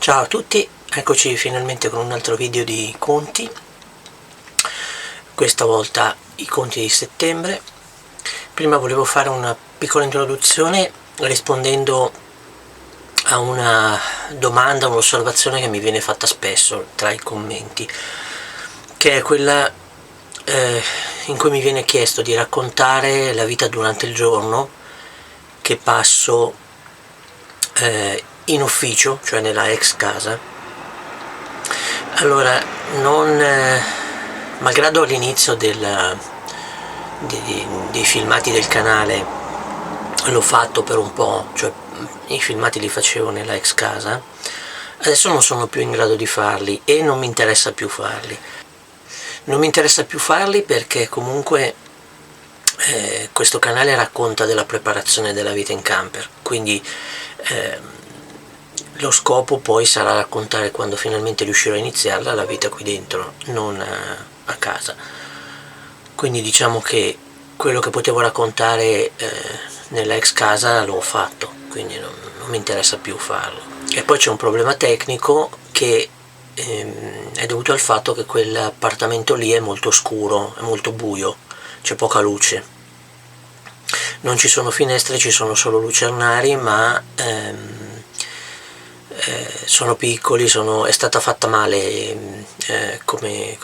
Ciao a tutti, eccoci finalmente con un altro video di conti, questa volta i conti di settembre. Prima volevo fare una piccola introduzione rispondendo a una domanda, un'osservazione che mi viene fatta spesso tra i commenti, che è quella in cui mi viene chiesto di raccontare la vita durante il giorno che passo in ufficio, cioè nella ex casa. Allora, malgrado all'inizio dei filmati del canale l'ho fatto per un po', cioè i filmati li facevo nella ex casa, adesso non sono più in grado di farli e non mi interessa più farli. Non mi interessa più farli perché comunque questo canale racconta della preparazione della vita in camper, quindi lo scopo poi sarà raccontare, quando finalmente riuscirò a iniziarla, la vita qui dentro, non a casa. Quindi diciamo che quello che potevo raccontare nella ex casa l'ho fatto, quindi non mi interessa più farlo. E poi c'è un problema tecnico che è dovuto al fatto che quell'appartamento lì è molto scuro, è molto buio, c'è poca luce. Non ci sono finestre, ci sono solo lucernari, ma sono piccoli, è stata fatta male come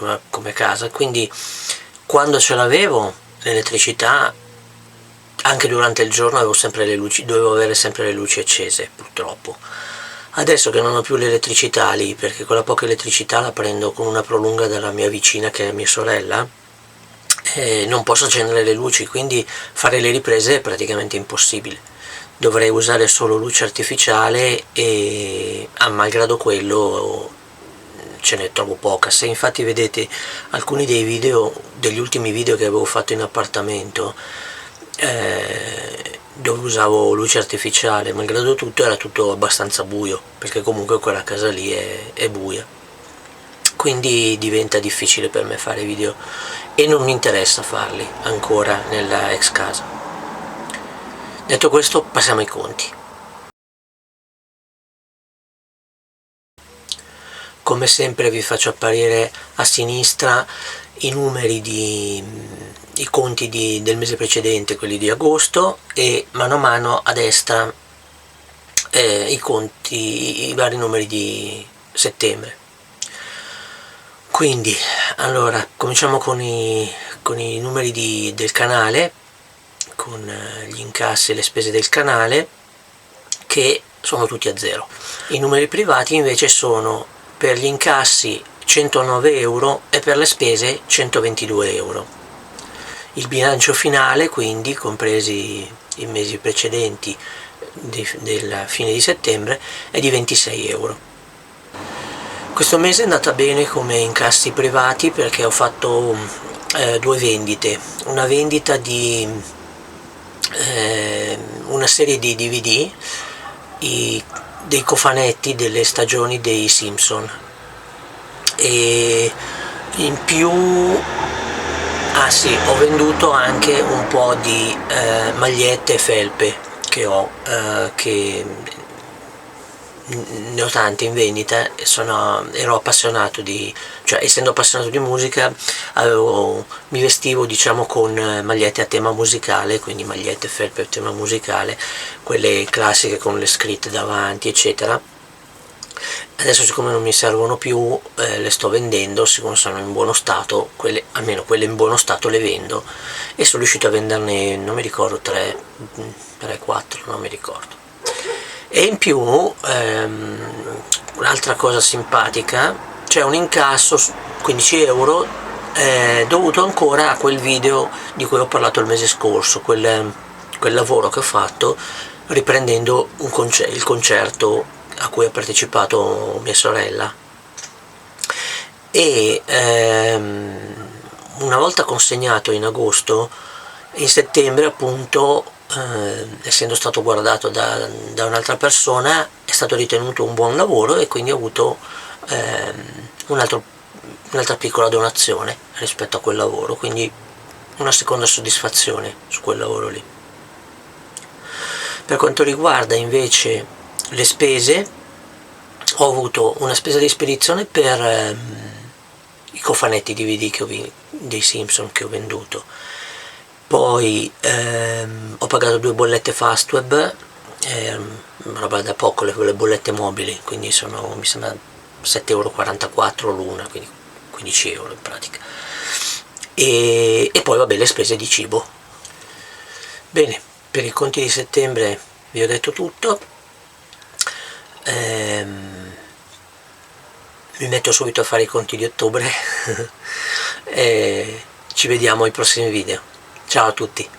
casa, quindi quando ce l'avevo l'elettricità, anche durante il giorno avevo sempre le luci, dovevo avere sempre le luci accese, purtroppo. Adesso che non ho più l'elettricità lì, perché quella poca elettricità la prendo con una prolunga dalla mia vicina, che è mia sorella, non posso accendere le luci, quindi fare le riprese è praticamente impossibile. Dovrei usare solo luce artificiale e a malgrado quello ce ne trovo poca. Se infatti vedete alcuni degli ultimi video che avevo fatto in appartamento, dove usavo luce artificiale, malgrado tutto era tutto abbastanza buio, perché comunque quella casa lì è buia, quindi diventa difficile per me fare video e non mi interessa farli ancora nella ex casa. Detto questo, passiamo ai conti. Come sempre vi faccio apparire a sinistra i numeri i conti del mese precedente, quelli di agosto, e mano a mano a destra i vari numeri di settembre. Quindi, allora, cominciamo con i numeri del canale, con gli incassi e le spese del canale, che sono tutti a zero. I numeri privati invece sono per gli incassi 109 euro e per le spese 122 euro. Il bilancio finale, quindi compresi i mesi precedenti della fine di settembre, è di 26 euro. Questo mese è andata bene come incassi privati perché ho fatto due vendite, una vendita di una serie di DVD, dei cofanetti delle stagioni dei Simpson, e in più ho venduto anche un po' di magliette e felpe che ho, che ne ho tante in vendita. Ero appassionato cioè essendo appassionato di musica mi vestivo diciamo con magliette a tema musicale, quindi magliette e felpe a tema musicale, quelle classiche con le scritte davanti eccetera. Adesso, siccome non mi servono più, le sto vendendo, siccome sono in buono stato, almeno quelle in buono stato le vendo, e sono riuscito a venderne, non mi ricordo, 3-4, non mi ricordo. E in più un'altra cosa simpatica, c'è un incasso 15 euro dovuto ancora a quel video di cui ho parlato il mese scorso, quel lavoro che ho fatto riprendendo il concerto a cui ha partecipato mia sorella. E una volta consegnato in agosto, in settembre appunto, essendo stato guardato da un'altra persona, è stato ritenuto un buon lavoro e quindi ho avuto un'altra piccola donazione rispetto a quel lavoro, quindi una seconda soddisfazione su quel lavoro lì. Per quanto riguarda invece le spese, ho avuto una spesa di spedizione per i cofanetti DVD dei Simpson che ho venduto, poi ho pagato 2 bollette Fastweb, roba da poco, le bollette mobili, quindi sono, mi sembra, 7,44 € l'una, quindi 15 € in pratica, e poi vabbè le spese di cibo. Bene, per i conti di settembre vi ho detto tutto. Mi metto subito a fare i conti di ottobre e ci vediamo ai prossimi video. Ciao a tutti.